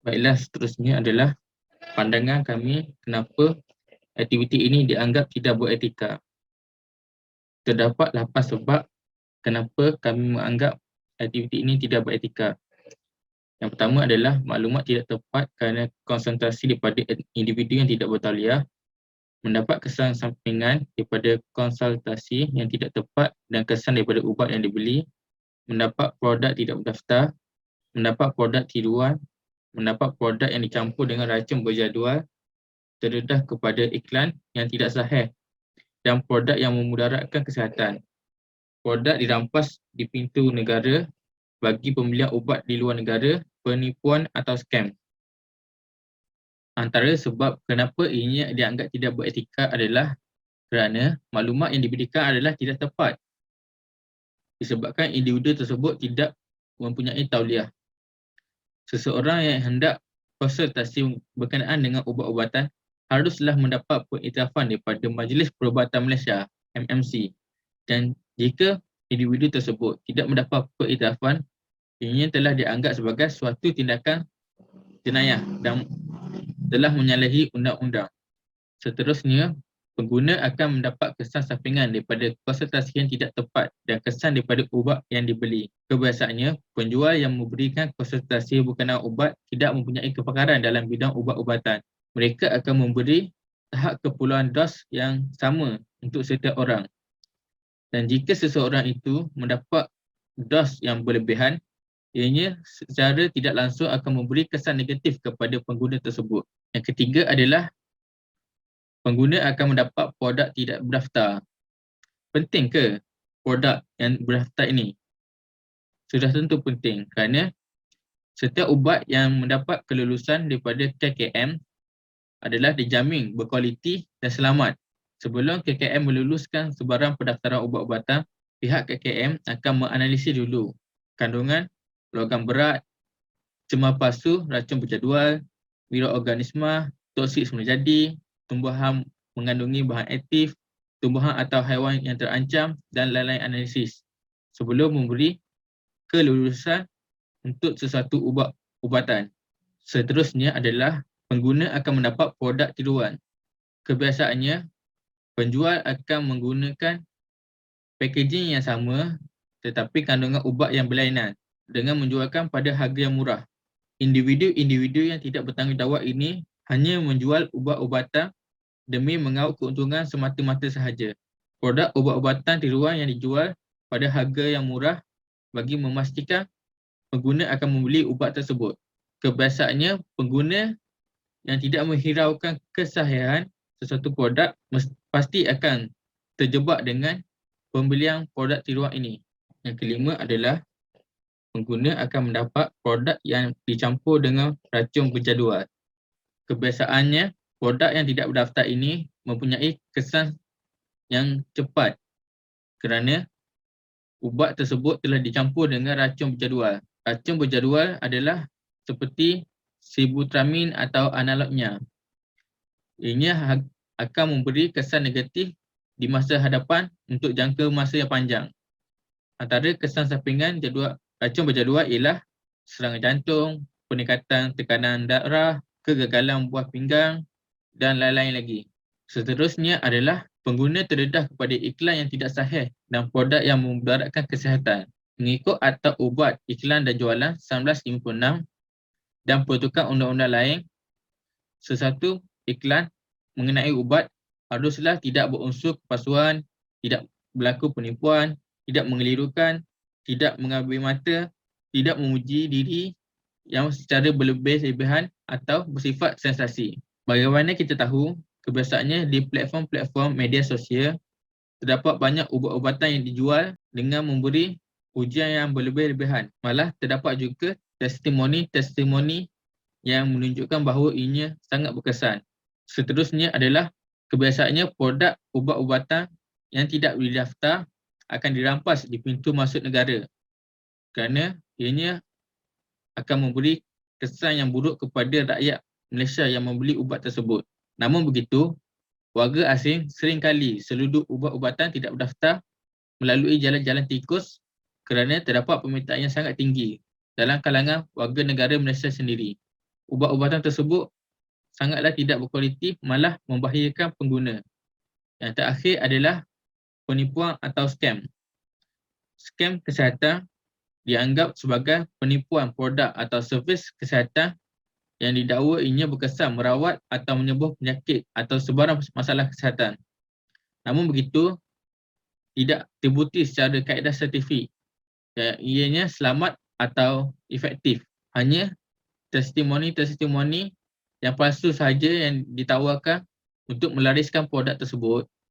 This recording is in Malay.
Baiklah, seterusnya adalah pandangan kami kenapa aktiviti ini dianggap tidak beretika. Terdapat 8 sebab kenapa kami menganggap aktiviti ini tidak beretika. Yang pertama adalah maklumat tidak tepat kerana konsentrasi daripada individu yang tidak bertauliah, mendapat kesan sampingan daripada konsultasi yang tidak tepat dan kesan daripada ubat yang dibeli, mendapat produk tidak berdaftar, mendapat produk tiruan, mendapat produk yang dicampur dengan racun berjadual, terdedah kepada iklan yang tidak sahih dan produk yang memudaratkan kesihatan. Produk dirampas di pintu negara bagi pembelian ubat di luar negara, penipuan atau skam. Antara sebab kenapa ini dianggap tidak beretika adalah kerana maklumat yang diberikan adalah tidak tepat disebabkan individu tersebut tidak mempunyai tauliah. Seseorang yang hendak konsultasi berkenaan dengan ubat-ubatan haruslah mendapat pengiktirafan daripada Majlis Perubatan Malaysia (MMC), dan jika individu tersebut tidak mendapat pengiktirafan, ini telah dianggap sebagai suatu tindakan jenayah dan telah menyalahi undang-undang. Seterusnya, pengguna akan mendapat kesan sampingan daripada konsultasi yang tidak tepat dan kesan daripada ubat yang dibeli. Kebiasaannya, penjual yang memberikan konsultasi berkenaan ubat tidak mempunyai kepakaran dalam bidang ubat-ubatan. Mereka akan memberi tahap keperluan dos yang sama untuk setiap orang. Dan jika seseorang itu mendapat dos yang berlebihan, ianya secara tidak langsung akan memberi kesan negatif kepada pengguna tersebut. Yang ketiga adalah pengguna akan mendapat produk tidak berdaftar. Penting ke produk yang berdaftar ini? Sudah tentu penting kerana setiap ubat yang mendapat kelulusan daripada KKM adalah dijamin berkualiti dan selamat. Sebelum KKM meluluskan sebarang pendaftaran ubat-ubatan, pihak KKM akan menganalisis dulu kandungan logam berat, cemar palsu, racun berjadual, mikroorganisma, toksik semula jadi, tumbuhan mengandungi bahan aktif, tumbuhan atau haiwan yang terancam dan lain-lain analisis sebelum memberi kelulusan untuk sesuatu ubatan. Seterusnya adalah pengguna akan mendapat produk tiruan. Kebiasaannya, penjual akan menggunakan packaging yang sama tetapi kandungan ubat yang berlainan dengan menjualkan pada harga yang murah. Individu-individu yang tidak bertanggungjawab ini hanya menjual ubat-ubatan demi mengaut keuntungan semata-mata sahaja. Produk ubat-ubatan tiruan yang dijual pada harga yang murah bagi memastikan pengguna akan membeli ubat tersebut. Kebiasaannya, pengguna yang tidak menghiraukan kesahihan sesuatu produk pasti akan terjebak dengan pembelian produk tiruan ini. Yang kelima adalah pengguna akan mendapat produk yang dicampur dengan racun berjadual. Kebiasaannya, produk yang tidak berdaftar ini mempunyai kesan yang cepat kerana ubat tersebut telah dicampur dengan racun berjadual. Racun berjadual adalah seperti sibutramine atau analognya. Ini akan memberi kesan negatif di masa hadapan untuk jangka masa yang panjang. Antara kesan sampingan racun berjadual ialah serangan jantung, peningkatan tekanan darah, kegagalan buah pinggang dan lain-lain lagi. Seterusnya adalah pengguna terdedah kepada iklan yang tidak sahih dan produk yang memudaratkan kesihatan. Mengikut Akta Ubat, Iklan dan Jualan 1956 dan pertukaran undang-undang lain, sesuatu iklan mengenai ubat haruslah tidak berunsur kepalsuan, tidak berlaku penipuan, tidak mengelirukan, tidak mengambil mata, tidak memuji diri yang secara berlebih-lebihan atau bersifat sensasi. Bagaimana kita tahu, kebiasaannya di platform-platform media sosial terdapat banyak ubat-ubatan yang dijual dengan memberi ujian yang berlebih-lebihan. Malah terdapat juga testimoni yang menunjukkan bahawa ianya sangat berkesan. Seterusnya adalah kebiasaannya produk ubat-ubatan yang tidak didaftar akan dirampas di pintu masuk negara kerana ianya akan memberi kesan yang buruk kepada rakyat Malaysia yang membeli ubat tersebut. Namun begitu, warga asing seringkali seluduk ubat-ubatan tidak berdaftar melalui jalan-jalan tikus kerana terdapat permintaan yang sangat tinggi dalam kalangan warga negara Malaysia sendiri. ubat-ubatan tersebut sangatlah tidak berkualiti, malah membahayakan pengguna. Yang terakhir adalah penipuan atau scam. Scam kesihatan dianggap sebagai penipuan produk atau servis kesihatan yang didakwa ianya berkesan merawat atau menyembuh penyakit atau sebarang masalah kesihatan. Namun begitu, tidak terbukti secara kaedah saintifik ianya selamat atau efektif. Hanya testimoni-testimoni yang palsu sahaja yang ditawarkan untuk melariskan produk tersebut.